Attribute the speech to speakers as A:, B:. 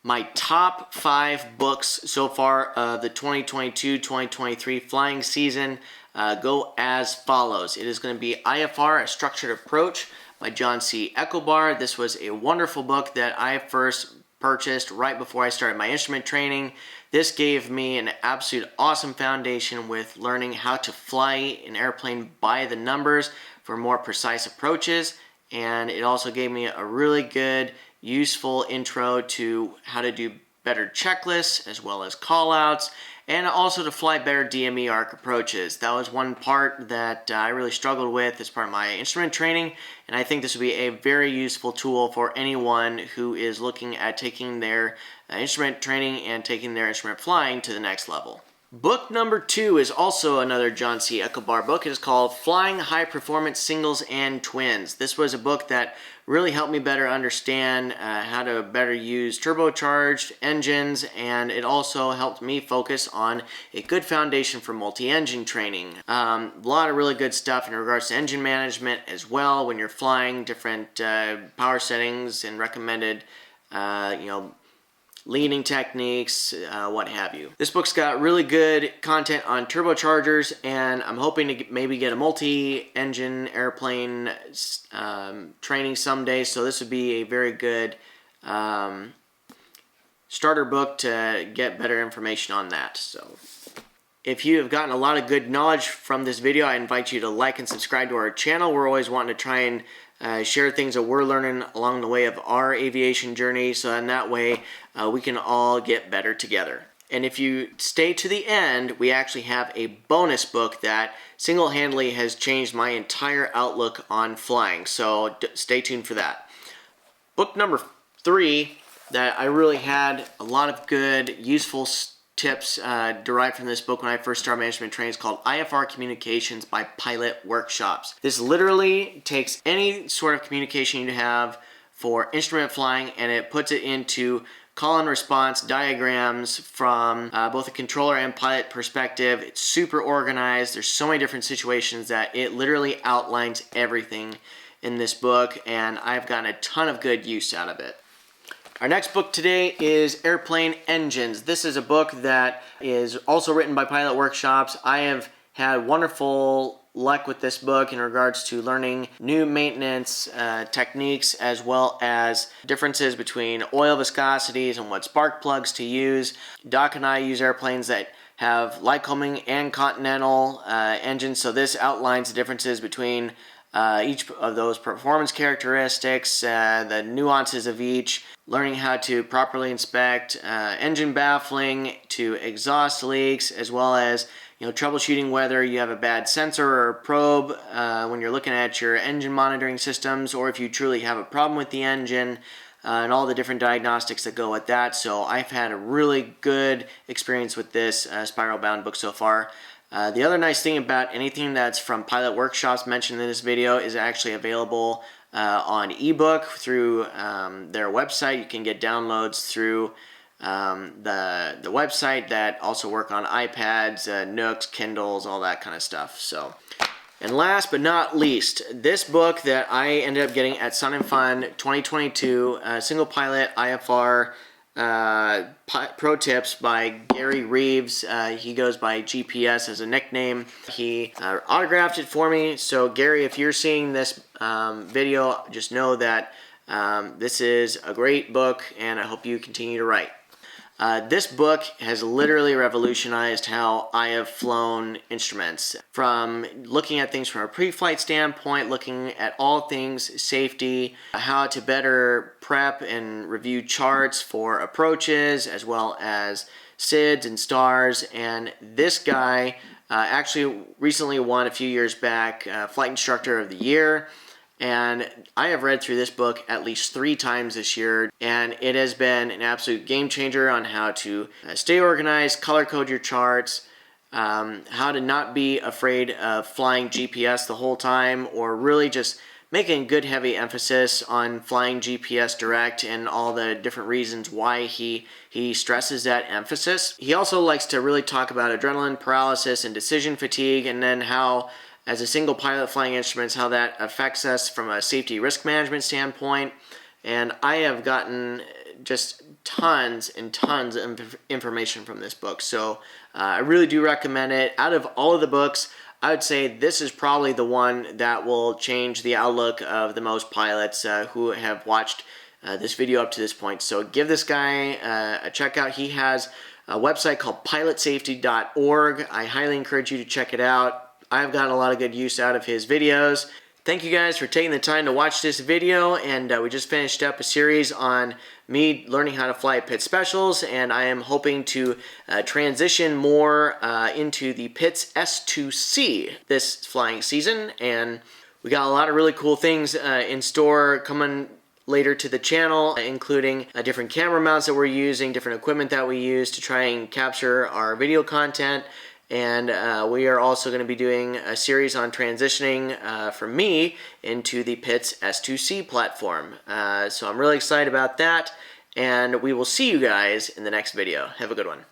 A: My top 5 books so far of the 2022-2023 flying season go as follows. It is going to be IFR, A Structured Approach by John C. Eckelbar. This was a wonderful book that I first purchased right before I started my instrument training. This gave me an absolute awesome foundation with learning how to fly an airplane by the numbers for more precise approaches, and it also gave me a really good useful intro to how to do better checklists as well as callouts, and also to fly better DME arc approaches. That was one part that I really struggled with as part of my instrument training, and I think this would be a very useful tool for anyone who is looking at taking their instrument training and taking their instrument flying to the next level. Book number 2 is also another John C. Eckelbar book. It is called Flying High Performance Singles and Twins. This was a book that really helped me better understand how to better use turbocharged engines, and it also helped me focus on a good foundation for multi-engine training. A lot of really good stuff in regards to engine management as well when you're flying different power settings and recommended leading techniques, what have you. This book's got really good content on turbochargers, and I'm hoping to maybe get a multi-engine airplane training someday, so this would be a very good starter book to get better information on that. So if you have gotten a lot of good knowledge from this video, I invite you to like and subscribe to our channel. We're always wanting to try and share things that we're learning along the way of our aviation journey, so in that way we can all get better together. And if you stay to the end, we actually have a bonus book that single-handedly has changed my entire outlook on flying, so stay tuned for that. Book number 3 that I really had a lot of good, useful tips derived from this book when I first started management training is called IFR Communications by Pilot Workshops. This literally takes any sort of communication you have for instrument flying and it puts it into call and response diagrams from both a controller and pilot perspective. It's super organized. There's so many different situations that it literally outlines everything in this book, and I've gotten a ton of good use out of it. Our next book today is Airplane Engines. This is a book that is also written by Pilot Workshops. I have had wonderful luck with this book in regards to learning new maintenance techniques as well as differences between oil viscosities and what spark plugs to use. Doc and I use airplanes that have Lycoming and Continental engines, so this outlines the differences between each of those performance characteristics, the nuances of each, learning how to properly inspect engine baffling to exhaust leaks, as well as troubleshooting whether you have a bad sensor or probe when you're looking at your engine monitoring systems, or if you truly have a problem with the engine, and all the different diagnostics that go with that. So I've had a really good experience with this spiral bound book so far. The other nice thing about anything that's from Pilot Workshops mentioned in this video is actually available on ebook through their website. You can get downloads through the website that also work on iPads, Nooks, Kindles, all that kind of stuff. So, and last but not least, this book that I ended up getting at Sun and Fun 2022, Single Pilot IFR Pro Tips by Gary Reeves. He goes by GPS as a nickname. He autographed it for me. So Gary, if you're seeing this video, just know that this is a great book, and I hope you continue to write. This book has literally revolutionized how I have flown instruments. From looking at things from a pre-flight standpoint, looking at all things safety, how to better prep and review charts for approaches, as well as SIDs and stars. And this guy actually recently won a few years back Flight Instructor of the Year. And I have read through this book at least 3 times this year, and it has been an absolute game changer on how to stay organized, color code your charts, how to not be afraid of flying GPS the whole time, or really just making good heavy emphasis on flying GPS direct and all the different reasons why he stresses that emphasis. He also likes to really talk about adrenaline paralysis and decision fatigue, and then how as a single pilot flying instruments, how that affects us from a safety risk management standpoint. And I have gotten just tons and tons of information from this book. So I really do recommend it. Out of all of the books, I would say this is probably the one that will change the outlook of the most pilots who have watched this video up to this point. So give this guy a check out. He has a website called pilotsafety.org. I highly encourage you to check it out. I've gotten a lot of good use out of his videos. Thank you guys for taking the time to watch this video, and we just finished up a series on me learning how to fly at Pitts Specials, and I am hoping to transition more into the Pitts S2C this flying season, and we got a lot of really cool things in store coming later to the channel, including different camera mounts that we're using, different equipment that we use to try and capture our video content. And we are also going to be doing a series on transitioning from me into the Pitts S2C platform. So I'm really excited about that, and we will see you guys in the next video. Have a good one.